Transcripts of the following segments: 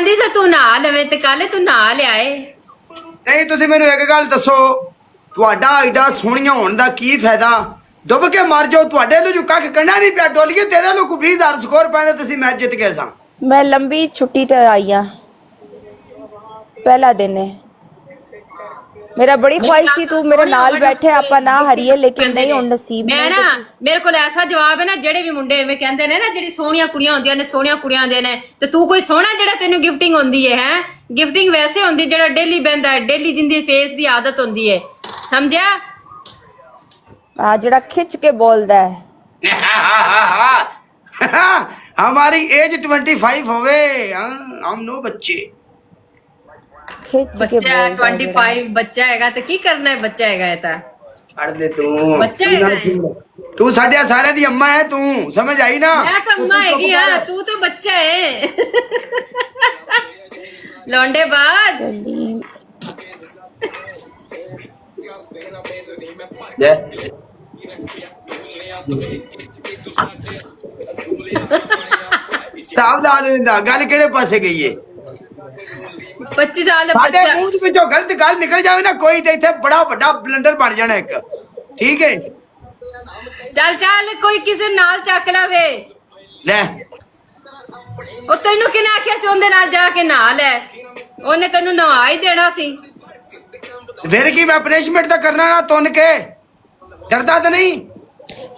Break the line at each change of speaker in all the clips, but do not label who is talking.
ਕਹਿੰਦੀ ਸੀ ਤੂੰ ਨਹਾ ਲਵੇਂ ਤੇ ਕੱਲ ਤੂੰ ਨਹਾ ਲਿਆਏ।
ਨਹੀਂ ਤੁਸੀਂ ਮੈਨੂੰ ਇੱਕ ਗੱਲ ਦੱਸੋ, ਤੁਹਾਡਾ ਐਡਾ ਸੋਹਣੀਆਂ ਹੋਣ ਦਾ ਕੀ ਫਾਇਦਾ? ਡੁੱਬ ਕੇ ਮਰ ਜਾਓ, ਤੁਹਾਡੇ ਨੂੰ ਜੋ ਕੱਖ ਕੰਨਾ ਨਹੀਂ ਪਿਆ। ਡੋਲੀਏ ਤੇਰੇ ਨੂੰ 20,000 ਸਕੋਰ ਪੈਂਦਾ, ਤੁਸੀਂ ਮੈਚ ਜਿੱਤ ਗਏ ਸਾਂ।
मैं लंबी छुट्टी ते आई हाँ, पहला दिन है मेरा। बड़ी ख्वाहिश थी तू मेरे नाल बैठे, आपा ना हरीए, लेकिन नहीं हुण नसीब
मैं ना मेरे को ऐसा जवाब है ना, जेड़े भी मुंडे एवें कहंदे ने ना, जेड़ी सोहणियां कुड़ियां होंदियां ने, सोहणियां कुड़ियां होंदियां ने, ते तू कोई सोहना जेड़ा तैनू गिफ्टिंग होंदी है? हैं गिफ्टिंग वैसे होंदी जेड़ा डेली बैंदा है, डेली जिंदी फेस दी आदत होंदी है, समझया?
हाँ, जेड़ा खिंच के बोलदा है।
हमारी एज 25 होवे, हम नो बच्चे।
खिंच के
बच्चा
बोलदा
25 बच्चा हैगा ते की करना है? बच्चा हैगा ये ता
ਛੱਡ ਦੇ ਤੂੰ।
बच्चा हैगा।
ਤੂੰ ਸਾਡੇ ਸਾਰਿਆਂ ਦੀ ਅੰਮਾ ਹੈ, ਤੂੰ ਸਮਝ ਆਈ ਨਾ?
मैं तो अम्मा हैगी हां, तू तो बच्चा है। लौंडे बाज
ਲੈ ਸਾਵਧਾਨ ਰਹਿੰਦਾ। ਗੱਲ ਕਿਹੜੇ ਪਾਸੇ ਗਈ ਏ?
25 ਸਾਲ ਦਾ
ਸਾਡੇ
बच्चा।
ਮੂੰਹ ਦੇ ਵਿੱਚੋਂ ਗਲਤ ਗੱਲ ਨਿਕਲ ਜਾਵੇ ਨਾ ਕੋਈ, ਤੇ ਇੱਥੇ ਬੜਾ ਵੱਡਾ ਬਲੰਡਰ ਬਣ ਜਾਣਾ ਇੱਕ। ਠੀਕ ਹੈ,
ਚੱਲ ਚੱਲ ਕੋਈ ਕਿਸੇ ਨਾਲ ਚੱਕ ਲਵੇ।
ਲੈ
ਉਹ ਤੈਨੂੰ ਕਿਹਨੇ ਆਖਿਆ ਸੀ ਉਹਦੇ ਨਾਲ ਜਾ ਕੇ ਨਹਾ ਲੈ? ਉਹਨੇ ਤੈਨੂੰ ਨਹਾ ਹੀ ਦੇਣਾ ਸੀ।
ਫਿਰ ਕੀ ਮੈਂ ਪਨਿਸ਼ਮੈਂਟ ਤਾਂ ਕਰਨਾ ਨਾ, ਤੁੰਨ ਕੇ ਡਰਦਾ ਤਾਂ ਨਹੀਂ?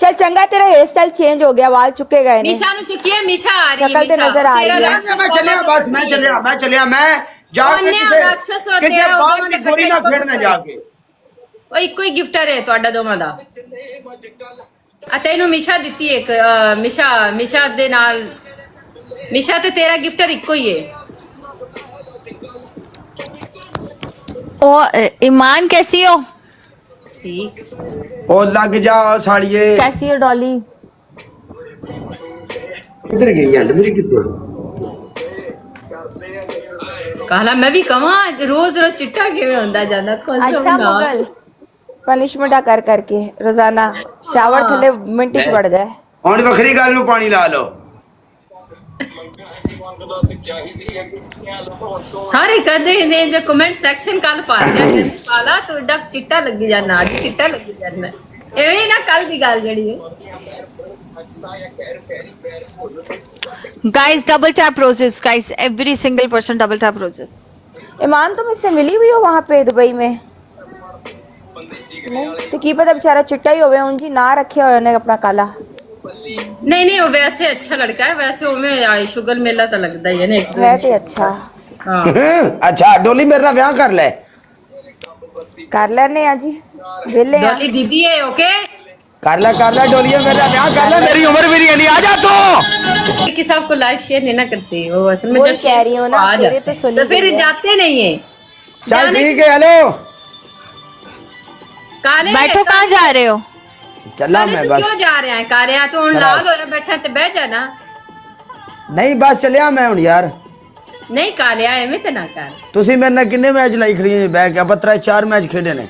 चल चंगा, तेरा हेयर स्टाइल चेंज हो गया, वाल चुके गए ने।
मिशा नु चुकी है, मिशा आ रही
शक्ल ते नजर आ रही है।
मैं चलिया, बस मैं चलिया मैं जाके
राक्षस होते
किसी
हैं,
बात
दोनों
की
ने
गोली ना
इकट्ठे
खेड़ना जाके।
ਉਹ ਇੱਕੋ ਹੀ ਗਿਫਟਰ ਹੈ ਤੁਹਾਡਾ ਦੋਵਾਂ ਦਾ। ਆ ਤੈਨੂੰ ਮਿਸ਼ਾ ਦਿੱਤੀ ਇੱਕ ਮਿਸ਼ਾ ਦੇ ਨਾਲ, ਮਿਸ਼ਾ ਤੇ ਤੇਰਾ ਗਿਫਟਰ ਇੱਕੋ ਹੀ ਹੈ।
ओ ईमान कैसी हो?
ठीक
ओ लग जा साड़िए।
कैसी हो डॉली?
किधर गई है मेरी? किधर
कहला मैं भी कमा रोज रोज चिट्टा किवें होंदा जांदा।
अच्छा मुगल
पनिशमेंट कर करके रोजाना शावर थले मिनट च बढ़ जाए।
हुण वखरी गल नूं पानी ला लो।
सारे कहते ने जो कमेंट सेक्शन कल पा दिया कि पाला तो एडा चिट्टा लगी जाना, आज चिट्टा लगी जाना। एवें ही ना कल दी गल जड़ी है।
Guys double tap roses, guys every single person double tap roses.
ईमान तुम इससे मिली हुई हो वहाँ पे दुबई में? नहीं तो की पता बेचारा चिट्टा ही होवे, उनकी ना रखे हुए ने अपना काला।
नहीं वो वैसे अच्छा लड़का है, वैसे हमें शुगर मेला तो लगता ही है ना।
है ते अच्छा।
हाँ
अच्छा डोली मेरे नाल ब्याह कर ले।
कर लेने आ जी, वेले आ।
डॉली दीदी है ओके।
कर ले डोलिया मेरे नाल ब्याह कर ले, मेरी उम्र भी नहीं, आ जा तू।
कि सबको लाइव शेयर नहीं ना करते वो, असल में
वही
जब
कह रही हूँ ना,
आ
तेरे
जाते
तो सुनी
तो फिर
गई है।
जाते नहीं है।
चल ठीक है, हेलो
काले
बैठो, कहाँ जा रहे हो?
चला
काले
मैं
तू
बस।
क्यों जा रहे हैं काले? तू हुन लाल होया बैठा ते बह जाना।
नहीं बस चलिया मैं हुण यार।
नहीं काले एवें ते ना कर।
ਤੁਸੀਂ ਮੇਰੇ ਨਾਲ ਕਿੰਨੇ ਮੈਚ ਲਾਈ ਖੜੀ ਹੈ ਬੈ ਕੇ? ਆਪਾਂ 4 ਮੈਚ ਖੇਡੇ ਨੇ।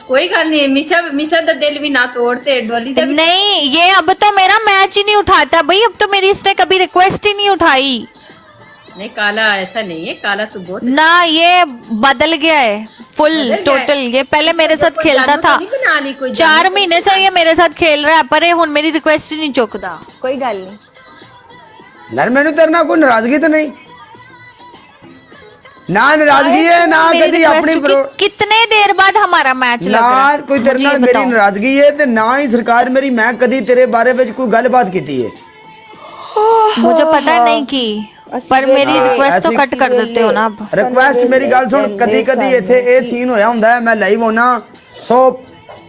कोई गल नहीं, मिशा दा दिल भी ना तोड़ते डोली दा भी।
नहीं ये अब तो मेरा मैच ही नहीं उठाता भाई, अब तो मेरी इसने कभी रिक्वेस्ट ही नहीं उठाई।
नहीं काला ऐसा नहीं है, काला तू बहुत
ना ये बदल गया है फुल टोटल। ये पहले मेरे साथ खेलता था, 4 महीने से ये मेरे साथ खेल रहा है, पर ये हुन मेरी रिक्वेस्ट ही नहीं चुकता। कोई गल नहीं
यार मैंने तेरे नाल कोई नाराजगी तो नहीं ना? नाराजगी है ना कदी अपनी
कितने देर बाद हमारा मैच लग रहा है?
ना कोई तेरे नाल मेरी नाराजगी है ते ना ही सरकार मेरी मैं कदी तेरे बारे में कोई गलबात की है।
मुझे पता नहीं की, पर मेरी रिक्वेस्ट तो कट कर देते हो ना अब।
रिक्वेस्ट मेरी गल सुन, कदी इथे ए सीन होया हुंदा है, मैं लाइव होना सो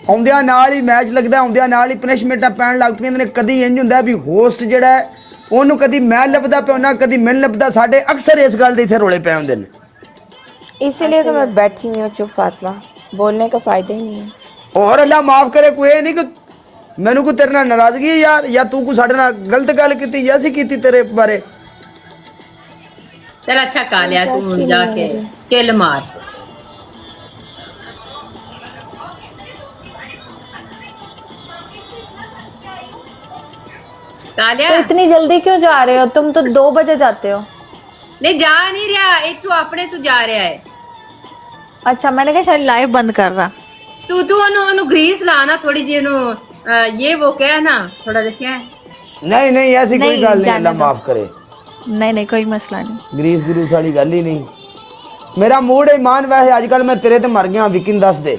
आउंदियां नाल ही मैच लगदा, आउंदियां नाल ही पनिशमेंटां पैण लग पईयां ने। कदी इंज हुंदा भी होस्ट जेड़ा है ओनू कदी मैं लभदा पिया ना, कदी मैं लभदा। साडे अक्सर इस गल दे इथे रोले पए हुंदे ने,
इसीलिए तो मैं बैठी हुई हूँ चुप फातिमा, बोलने का फायदा ही नहीं है।
और अल्लाह माफ करे कोई नहीं कि मैनू कोई तेरे नाल नाराजगी है यार, या तू कोई साडे नाल गलत गल कीती या सी कीती तेरे बारे।
चल अच्छा कालिया तू हुन जाके चिल मार। कालिया
तो इतनी जल्दी क्यों जा रहे हो? तुम तो 2 बजे जाते हो।
नहीं जा नहीं रहा इथू अपने तू जा रहा है
अच्छा मैंने कहा शायद लाइव बंद कर रहा
तू ओनू ग्रीस ला ना थोड़ी जी ओनू ये वो कह ना थोड़ा देखिए
नहीं नहीं ऐसी कोई
नहीं,
गल नहीं,
जाने
अल्लाह
दो।
माफ करे।
नहीं नहीं कोई मसला नहीं
ग्रीस गुरूस वाली गल ही नहीं। मेरा मूड ईमान वैसे अजकल मैं तेरे ते मर गया विकिन दस दे